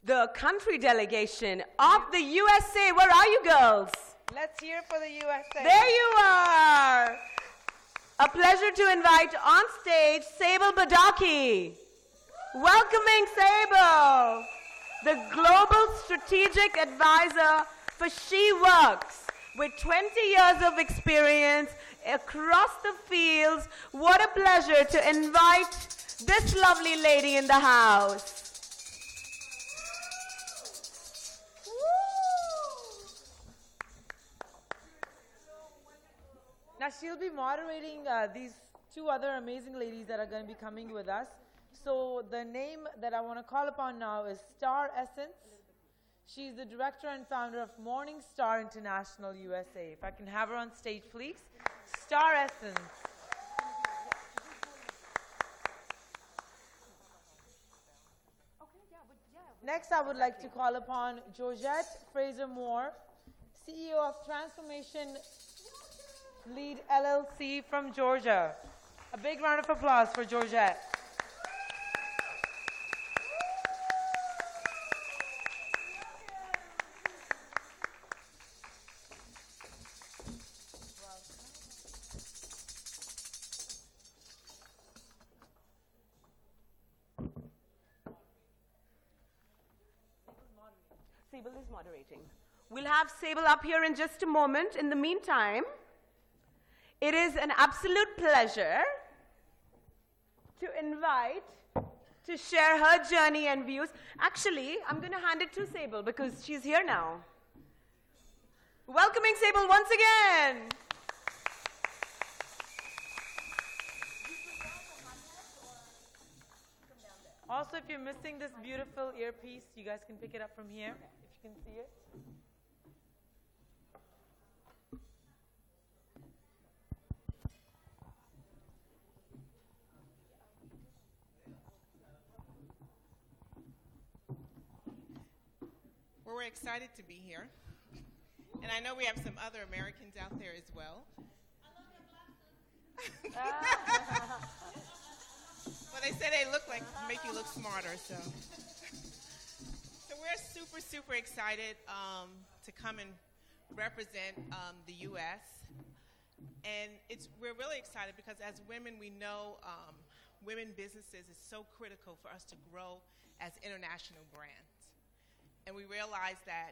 the country delegation of the USA. Where are you girls? Let's hear for the USA. There you are. A pleasure to invite on stage Sable Badaki. Welcoming Sable, the Global Strategic Advisor for She Works, with 20 years of experience across the fields. What a pleasure to invite this lovely lady in the house. Now she'll be moderating these two other amazing ladies that are going to be coming with us. So the name that I want to call upon now is Star Essence. She's the director and founder of Morning Star International USA. If I can have her on stage, please. Star Essence. Next, I would like to call upon Georgette Fraser-Moore, CEO of Transformation Lead LLC from Georgia. A big round of applause for Georgette. Sable is moderating. We'll have Sable up here in just a moment. In the meantime, it is an absolute pleasure to invite to share her journey and views. Actually, I'm going to hand it to Sable because she's here now. Welcoming Sable once again. Also, if you're missing this beautiful earpiece, you guys can pick it up from here, if you can see it. Well, we're excited to be here. And I know we have some other Americans out there as well. Well, they say they look like, make you look smarter, so. So we're super, super excited to come and represent the U.S. And we're really excited because as women, we know women businesses is so critical for us to grow as international brands. And we realize that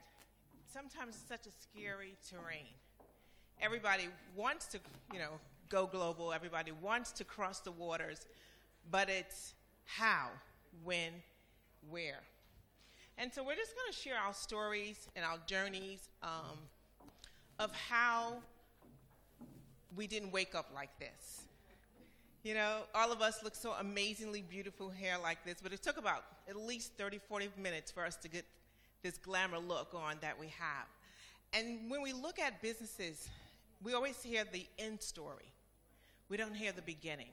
sometimes it's such a scary terrain. Everybody wants to, go global. Everybody wants to cross the waters. But it's how, when, where. And so we're just going to share our stories and our journeys of how we didn't wake up like this. All of us look so amazingly beautiful hair like this, but it took about at least 30, 40 minutes for us to get this glamour look on that we have. And when we look at businesses, we always hear the end story. We don't hear the beginning.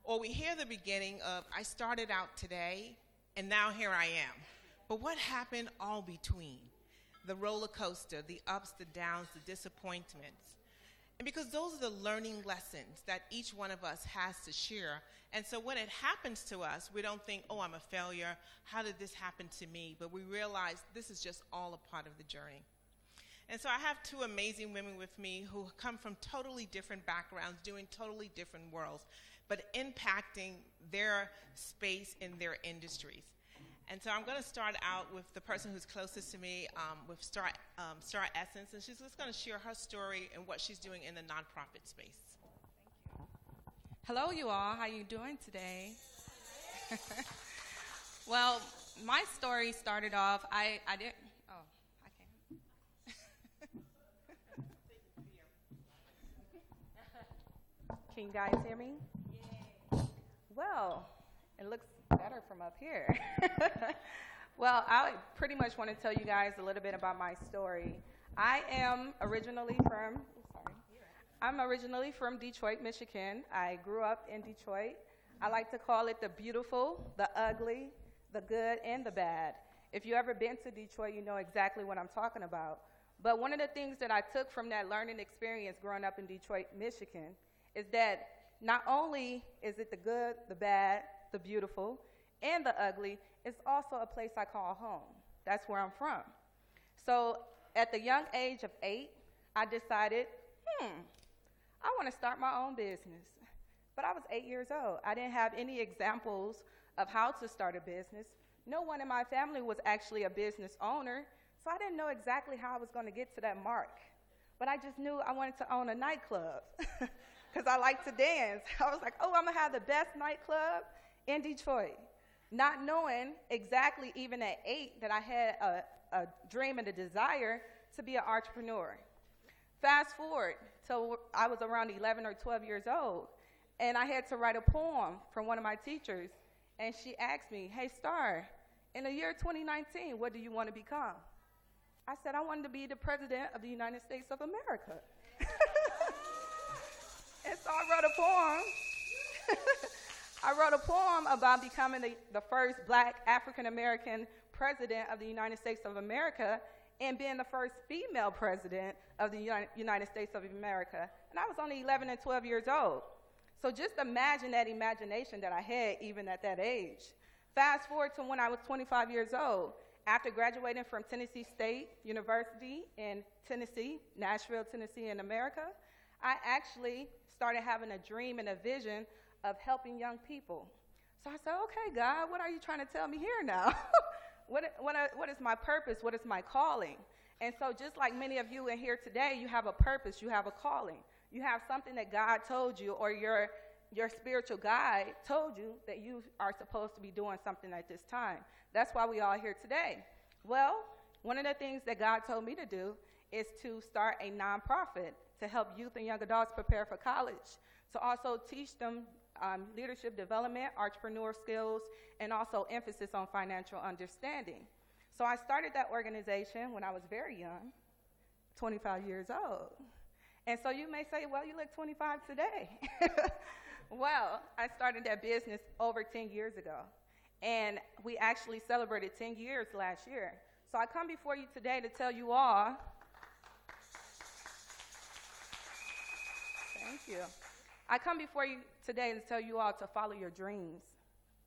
Or we hear the beginning of, I started out today, and now here I am. But what happened all between? The roller coaster, the ups, the downs, the disappointments. And because those are the learning lessons that each one of us has to share. And so when it happens to us, we don't think, oh, I'm a failure. How did this happen to me? But we realize this is just all a part of the journey. And so I have two amazing women with me who come from totally different backgrounds, doing totally different worlds, but impacting their space in their industries. And so I'm going to start out with the person who's closest to me, with Star Essence, and she's just going to share her story and what she's doing in the nonprofit space. Thank you. Hello, you all. How you doing today? Well, my story started off. I didn't. Oh, I can't. Can you guys hear me? Yeah. Well, it looks better from up here. Well, I pretty much want to tell you guys a little bit about my story. I'm originally from Detroit, Michigan. I grew up in Detroit. I like to call it the beautiful, the ugly, the good, and the bad. If you've ever been to Detroit, you know exactly what I'm talking about. But one of the things that I took from that learning experience growing up in Detroit, Michigan, is that not only is it the good, the bad, the beautiful, and the ugly, it's also a place I call home. That's where I'm from. So at the young age of 8, I decided, I want to start my own business. But I was 8 years old. I didn't have any examples of how to start a business. No one in my family was actually a business owner, so I didn't know exactly how I was going to get to that mark. But I just knew I wanted to own a nightclub because I like to dance. I was like, oh, I'm going to have the best nightclub in Detroit, not knowing exactly even at 8 that I had a dream and a desire to be an entrepreneur. Fast forward till I was around 11 or 12 years old, and I had to write a poem from one of my teachers, and she asked me, hey, Star, in the year 2019, what do you want to become? I said, I wanted to be the President of the United States of America. And so I wrote a poem. I wrote a poem about becoming the first Black African-American President of the United States of America and being the first female President of the United States of America. And I was only 11 and 12 years old. So just imagine that imagination that I had even at that age. Fast forward to when I was 25 years old. After graduating from Tennessee State University in Tennessee, Nashville, Tennessee in America, I actually started having a dream and a vision of helping young people. So I said, okay, God, what are you trying to tell me here now? What is my purpose? What is my calling? And so just like many of you in here today, you have a purpose, you have a calling. You have something that God told you, or your spiritual guide told you that you are supposed to be doing something at this time. That's why we all here today. Well, one of the things that God told me to do is to start a nonprofit to help youth and young adults prepare for college, to also teach them leadership development, entrepreneur skills, and also emphasis on financial understanding. So I started that organization when I was very young, 25 years old. And so you may say, well, you look 25 today. Well, I started that business over 10 years ago. And we actually celebrated 10 years last year. So I come before you today to tell you all, thank you. I come before you today to tell you all to follow your dreams,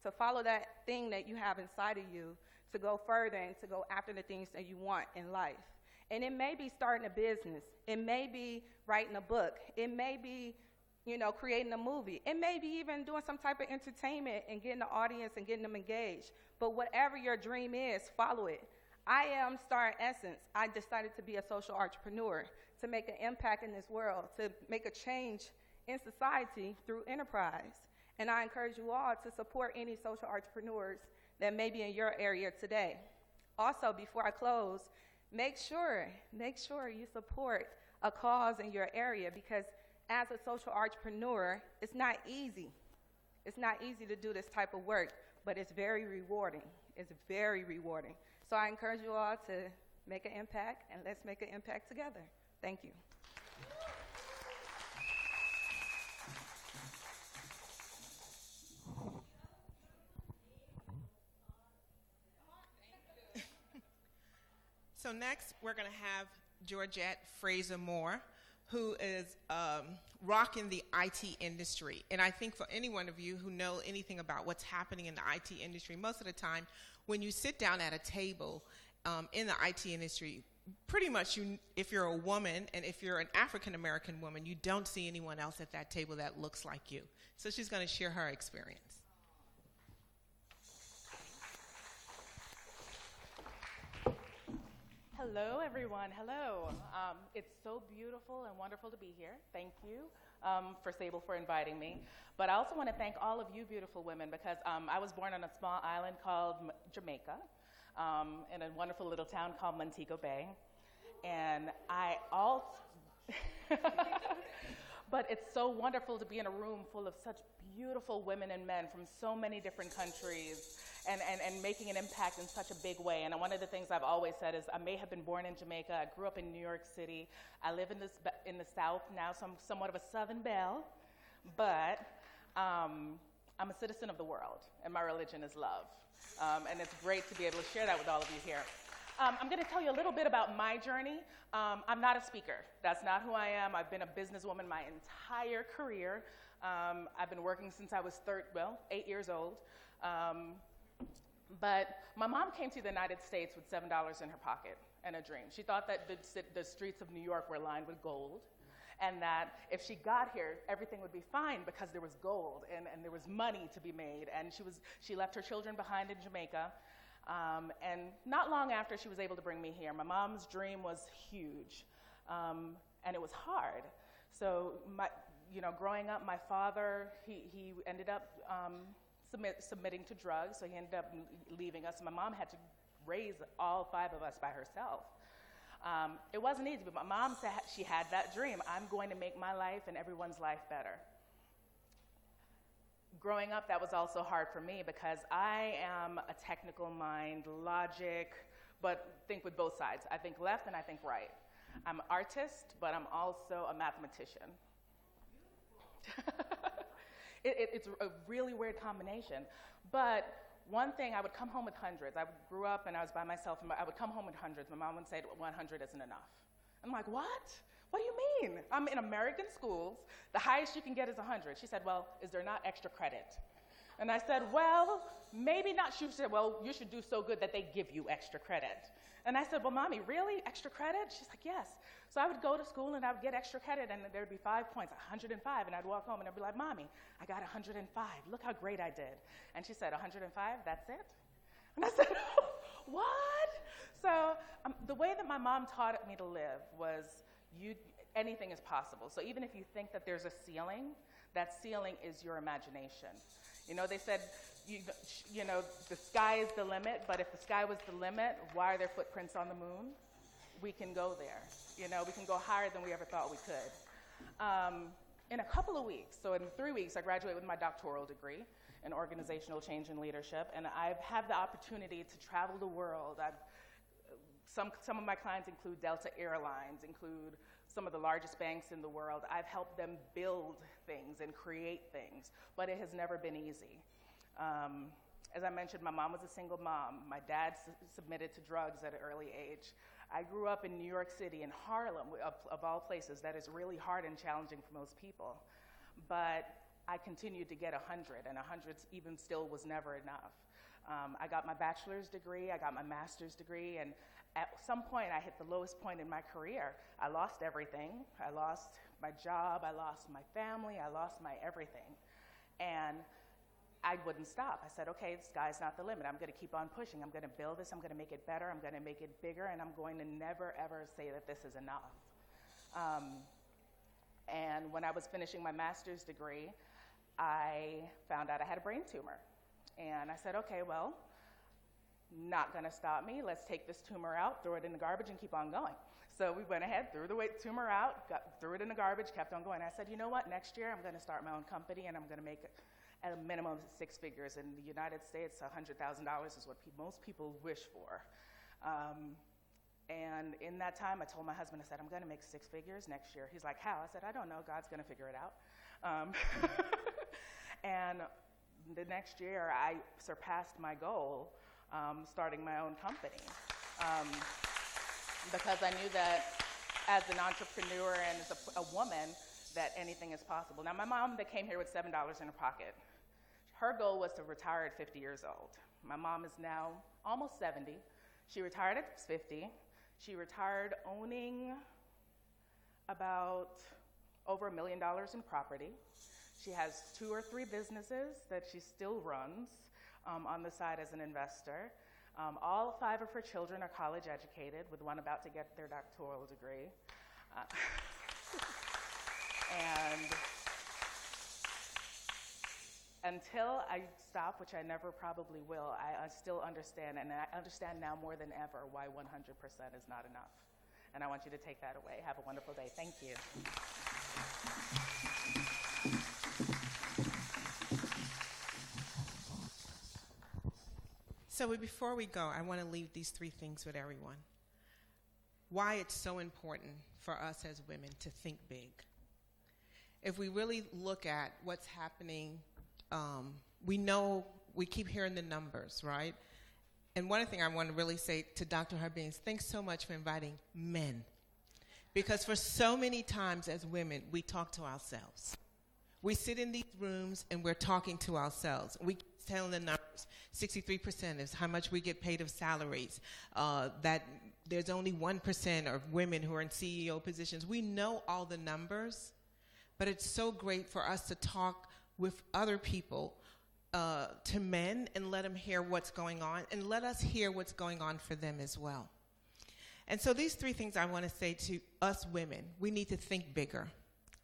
to follow that thing that you have inside of you, to go further and to go after the things that you want in life. And it may be starting a business. It may be writing a book. It may be, creating a movie. It may be even doing some type of entertainment and getting the audience and getting them engaged. But whatever your dream is, follow it. I am Star Essence. I decided to be a social entrepreneur, to make an impact in this world, to make a change in society through enterprise. And I encourage you all to support any social entrepreneurs that may be in your area today. Also, before I close, make sure you support a cause in your area, because as a social entrepreneur, it's not easy. It's not easy to do this type of work, but it's very rewarding. It's very rewarding. So I encourage you all to make an impact, and let's make an impact together. Thank you. So next, we're going to have Georgette Fraser-Moore, who is rocking the IT industry. And I think for any one of you who know anything about what's happening in the IT industry, most of the time when you sit down at a table in the IT industry, pretty much if you're a woman and if you're an African-American woman, you don't see anyone else at that table that looks like you. So she's going to share her experience. Hello, everyone. Hello. It's so beautiful and wonderful to be here. Thank you for Sable for inviting me. But I also want to thank all of you beautiful women, because I was born on a small island called Jamaica in a wonderful little town called Montego Bay. And I also... But it's so wonderful to be in a room full of such beautiful women and men from so many different countries and making an impact in such a big way. And one of the things I've always said is I may have been born in Jamaica. I grew up in New York City. I live in the South now, so I'm somewhat of a Southern belle. But I'm a citizen of the world, and my religion is love. And it's great to be able to share that with all of you here. I'm going to tell you a little bit about my journey. I'm not a speaker. That's not who I am. I've been a businesswoman my entire career. I've been working since I was 8 years old. But my mom came to the United States with $7 in her pocket and a dream. She thought that the streets of New York were lined with gold, and that if she got here, everything would be fine because there was gold and there was money to be made. And she left her children behind in Jamaica. And not long after, she was able to bring me here. My mom's dream was huge, and it was hard. So growing up, my father, he ended up submitting to drugs, so he ended up leaving us. My mom had to raise all 5 of us by herself. It wasn't easy, but my mom said she had that dream. I'm going to make my life and everyone's life better. Growing up, that was also hard for me because I am a technical mind, logic, but think with both sides. I think left and I think right. I'm an artist, but I'm also a mathematician. It's a really weird combination. But one thing, I would come home with hundreds. I grew up and I was by myself, and I would come home with hundreds. My mom would say 100 isn't enough. I'm like, what? What do you mean? I'm in American schools. The highest you can get is 100. She said, well, is there not extra credit? And I said, well, maybe not. She said, well, you should do so good that they give you extra credit. And I said, well, Mommy, really? Extra credit? She's like, yes. So I would go to school and I would get extra credit, and there would be 5 points, 105, and I'd walk home and I'd be like, Mommy, I got 105. Look how great I did. And she said, 105, that's it? And I said, what? So the way that my mom taught me to live was anything is possible. So even if you think that there's a ceiling, that ceiling is your imagination. They said, the sky is the limit, but if the sky was the limit, why are there footprints on the moon? We can go there. We can go higher than we ever thought we could. In a couple of weeks, so in 3 weeks, I graduate with my doctoral degree in organizational change and leadership, and I've had the opportunity to travel the world. Some of my clients include Delta Airlines, include some of the largest banks in the world. I've helped them build things and create things, but it has never been easy. As I mentioned, my mom was a single mom. My dad submitted to drugs at an early age. I grew up in New York City, in Harlem, of all places. That is really hard and challenging for most people. But I continued to get 100, and 100 even still was never enough. I got my bachelor's degree, I got my master's degree, and at some point I hit the lowest point in my career. I lost everything. I lost my job, I lost my family, I lost my everything. And I wouldn't stop. I said, okay, the sky's not the limit. I'm going to keep on pushing. I'm going to build this. I'm going to make it better. I'm going to make it bigger. And I'm going to never, ever say that this is enough. And when I was finishing my master's degree, I found out I had a brain tumor. And I said, okay, well, not going to stop me. Let's take this tumor out, throw it in the garbage, and keep on going. So we went ahead, threw the tumor out, threw it in the garbage, kept on going. I said, you know what? Next year, I'm going to start my own company, and I'm going to make it at a minimum of 6 figures. In the United States, $100,000 is what most people wish for. And in that time, I told my husband, I said, I'm going to make 6 figures next year. He's like, how? I said, I don't know. God's going to figure it out. And the next year, I surpassed my goal, starting my own company. Because I knew that as an entrepreneur and as a woman, that anything is possible. Now, my mom that came here with $7 in her pocket, her goal was to retire at 50 years old. My mom is now almost 70. She retired at 50. She retired owning about over $1 million in property. She has 2 or 3 businesses that she still runs on the side as an investor. All 5 of her children are college educated, with one about to get their doctoral degree. And until I stop, which I never probably will, I still understand, and I understand now more than ever why 100% is not enough. And I want you to take that away. Have a wonderful day. Thank you. So before we go, I want to leave these 3 things with everyone. Why it's so important for us as women to think big. If we really look at what's happening, we know, we keep hearing the numbers, right? And one thing I want to really say to Dr. Harbin is thanks so much for inviting men. Because for so many times as women, we talk to ourselves. We sit in these rooms and we're talking to ourselves. We telling the numbers. 63% is how much we get paid of salaries. That there's only 1% of women who are in CEO positions. We know all the numbers, but it's so great for us to talk with other people, to men, and let them hear what's going on, and let us hear what's going on for them as well. And so these three things I want to say to us women: we need to think bigger,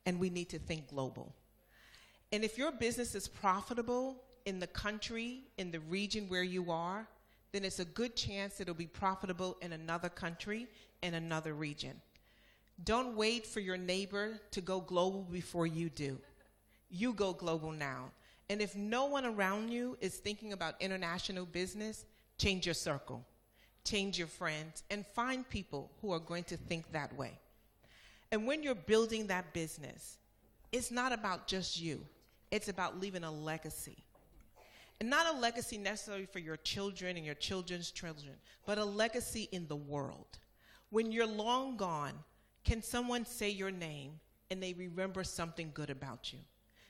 and we need to think global. And if your business is profitable in the country, in the region where you are, then it's a good chance it'll be profitable in another country, in another region. Don't wait for your neighbor to go global before you do. You go global now. And if no one around you is thinking about international business, change your circle, change your friends, and find people who are going to think that way. And when you're building that business, it's not about just you. It's about leaving a legacy. And not a legacy necessarily for your children and your children's children, but a legacy in the world. When you're long gone, can someone say your name and they remember something good about you?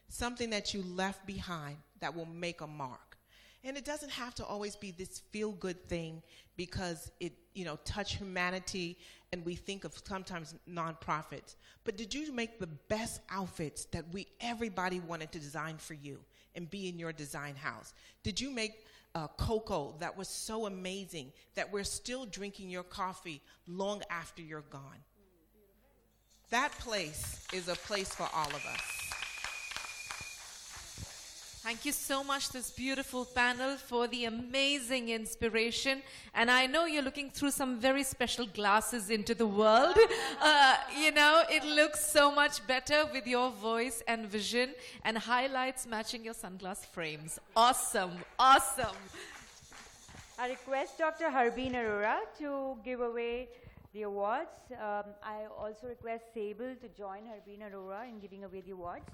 Something that you left behind that will make a mark. And it doesn't have to always be this feel-good thing because it, touch humanity, and we think of sometimes nonprofits. But did you make the best outfits that everybody wanted to design for you and be in your design house? Did you make cocoa that was so amazing that we're still drinking your coffee long after you're gone? That place is a place for all of us. Thank you so much, this beautiful panel, for the amazing inspiration. And I know you're looking through some very special glasses into the world. It looks so much better with your voice and vision, and highlights matching your sunglass frames. Awesome, awesome. I request Dr. Harbeen Arora to give away the awards. I also request Sable to join Harbeen Arora in giving away the awards.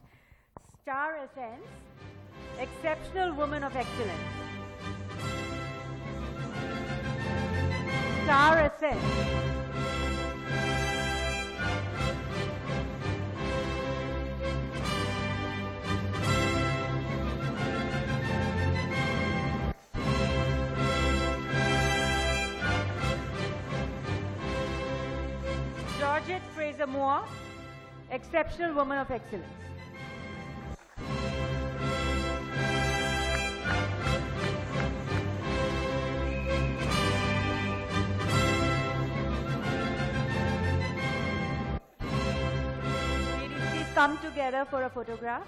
Star Essence, Exceptional Woman of Excellence. Star Essence. Georgette Fraser-Moore, Exceptional Woman of Excellence. Ladies, please come together for a photograph.